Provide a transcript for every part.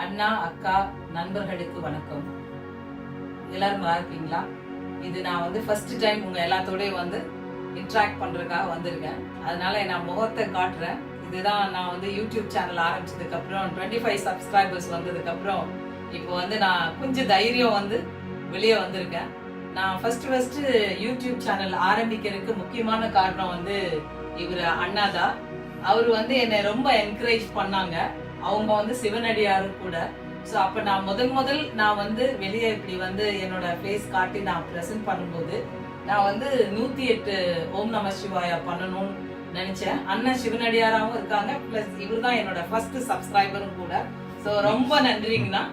அண்ணா அக்கா நண்பர்களுக்கு வணக்கம். எல்லாரும் நல்லா இருக்கீங்களா? இது நான் வந்து ஃபர்ஸ்ட் டைம் உங்க எல்லாத்தோடய வந்து இன்ட்ராக்ட் பண்றதுக்காக வந்திருக்கேன். அதனால நான் முகத்தை காட்டுறேன். இதுதான் நான் வந்து யூடியூப் சேனல் ஆரம்பிச்சதுக்கு அப்புறம் 25 சப்ஸ்கிரைபர்ஸ் வந்ததுக்கு அப்புறம் இப்போ வந்து நான் கொஞ்சம் தைரியம் வந்து வெளியே வந்திருக்கேன். நான் ஃபர்ஸ்ட் யூடியூப் சேனல் ஆரம்பிக்கிறதுக்கு முக்கியமான காரணம் வந்து இவர் அண்ணா தான். அவர் வந்து என்னை ரொம்ப என்கரேஜ் பண்ணாங்க. அவங்க வந்து சிவனடியாரும் கூட. ஸோ அப்போ நான் முதல் நான் வந்து வெளியே இப்படி வந்து என்னோட ஃபேஸ் காட்டி நான் ப்ரெசென்ட் பண்ணும்போது நான் வந்து 108 ஓம் நம சிவாயா பண்ணணும்னு நினைச்சேன். அண்ணன் சிவனடியாராகவும் இருக்காங்க, ப்ளஸ் இவர் தான் என்னோட ஃபர்ஸ்ட் சப்ஸ்கிரைபரும் கூட. ஸோ ரொம்ப நன்றிங்கண்ணா.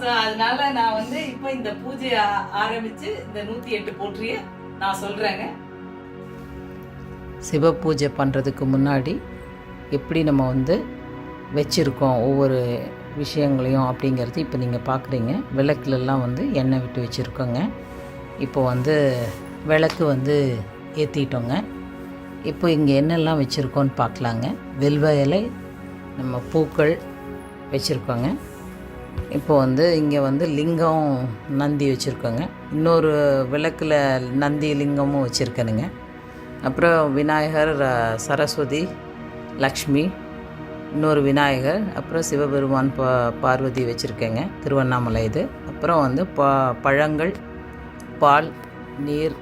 ஸோ அதனால நான் வந்து இப்போ இந்த பூஜையை ஆரம்பிச்சு இந்த 108 போற்றிய நான் சொல்றேங்க. சிவ பூஜை பண்ணுறதுக்கு முன்னாடி எப்படி நம்ம வந்து வச்சுருக்கோம் ஒவ்வொரு விஷயங்களையும் அப்படிங்கிறது இப்போ நீங்கள் பார்க்குறீங்க. விளக்குலெல்லாம் வந்து எண்ணெய் விட்டு வச்சுருக்கோங்க. இப்போ வந்து விளக்கு வந்து ஏற்றிட்டோங்க. இப்போ இங்கே என்னெல்லாம் வச்சுருக்கோன்னு பார்க்கலாங்க. வில்வ இலை, நம்ம பூக்கள் வச்சுருக்கோங்க. இப்போ வந்து இங்கே வந்து லிங்கம் நந்தி வச்சுருக்கோங்க. இன்னொரு விளக்கில் நந்தி லிங்கமும் வச்சுருக்கேனுங்க. அப்புறம் விநாயகர், சரஸ்வதி, லக்ஷ்மி, இன்னொரு விநாயகர், அப்புறம் சிவபெருமான், பார்வதி வச்சுருக்கேங்க. திருவண்ணாமலை இது. அப்புறம் வந்து பழங்கள், பால், நீர்,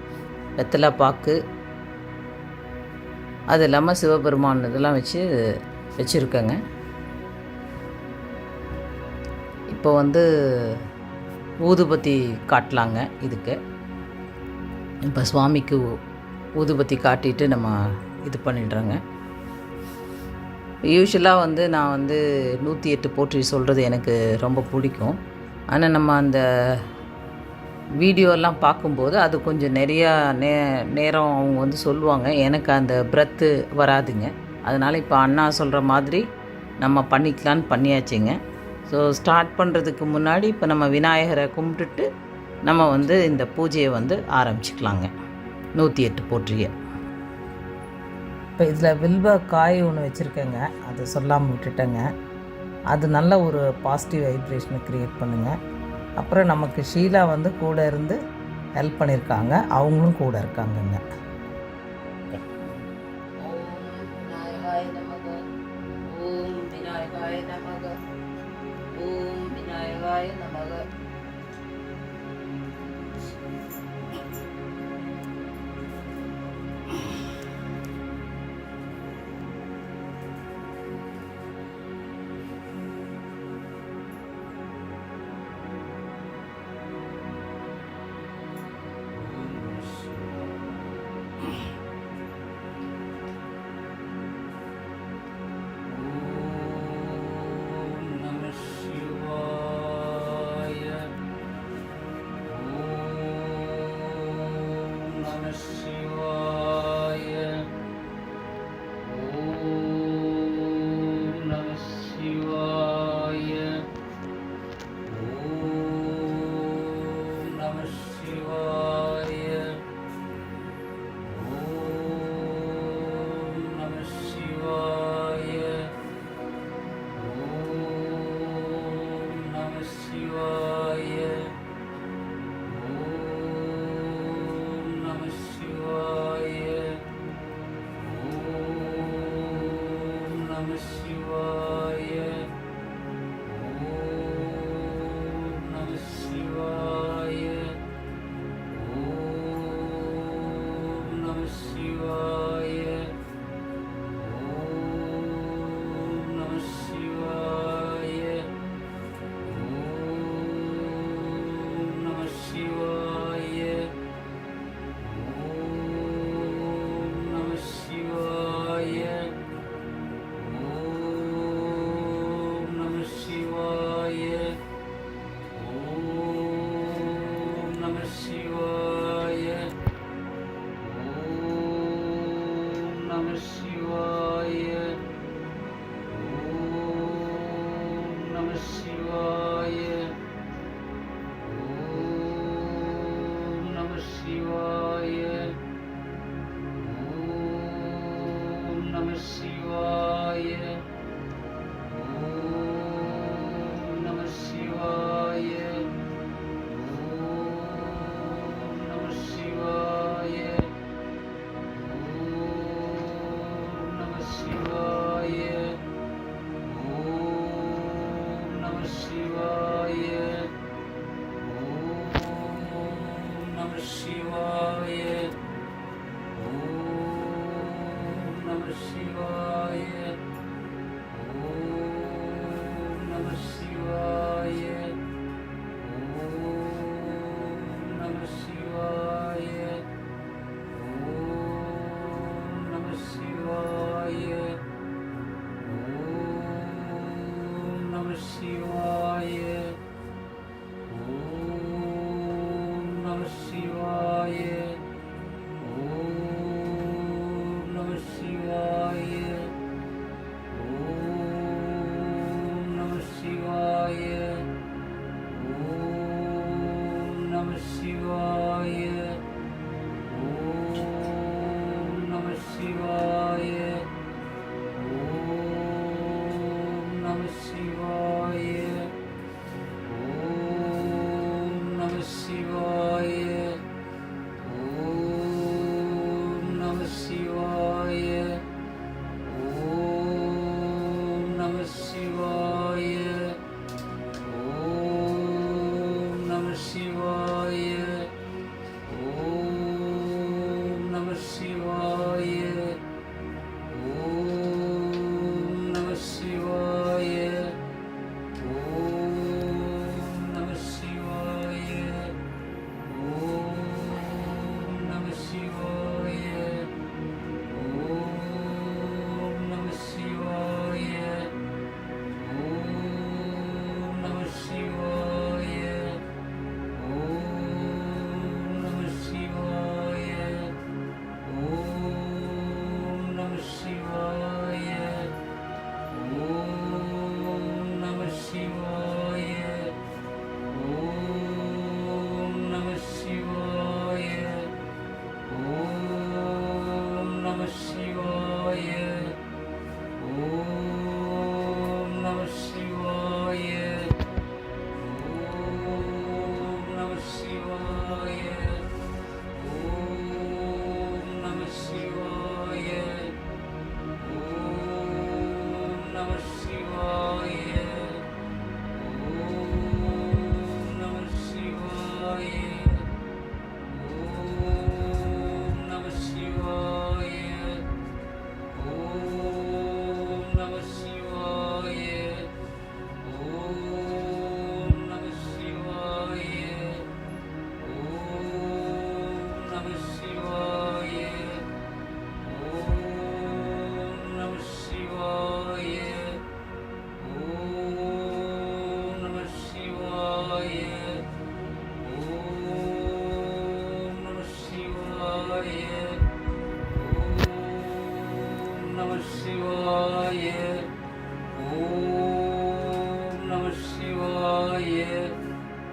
வெத்தலை பாக்கு, அது இல்லாமல் சிவபெருமான் இதெல்லாம் வச்சுருக்கேங்க. இப்போ வந்து ஊதுபத்தி காட்டலாங்க. இதுக்கு இப்போ சுவாமிக்கு ஊதுபத்தி காட்டிட்டு நம்ம இது பண்ணிடுறோங்க. யூஸ்வலாக வந்து நான் வந்து 108 போற்றி சொல்கிறது எனக்கு ரொம்ப பிடிக்கும். ஆனால் நம்ம அந்த வீடியோலாம் பார்க்கும்போது அது கொஞ்சம் நிறையா நேரம் அவங்க வந்து சொல்லுவாங்க. எனக்கு அந்த பிரத்து வராதுங்க. அதனால் இப்போ அண்ணா சொல்கிற மாதிரி நம்ம பண்ணிக்கலான்னு பண்ணியாச்சுங்க. ஸோ ஸ்டார்ட் பண்ணுறதுக்கு முன்னாடி இப்போ நம்ம விநாயகரை கும்பிட்டுட்டு நம்ம வந்து இந்த பூஜையை வந்து ஆரம்பிச்சுக்கலாங்க. 108 போற்றிய. இப்போ இதில் வில்வ காய் ஒன்று வச்சுருக்கேங்க. அதை சொல்லாமல் விட்டுட்டேங்க. அது நல்ல ஒரு பாசிட்டிவ் வைப்ரேஷனை க்ரியேட் பண்ணுங்கள். அப்புறம் நமக்கு ஷீலா வந்து கூட இருந்து ஹெல்ப் பண்ணியிருக்காங்க. அவங்களும் கூட இருக்காங்கங்க.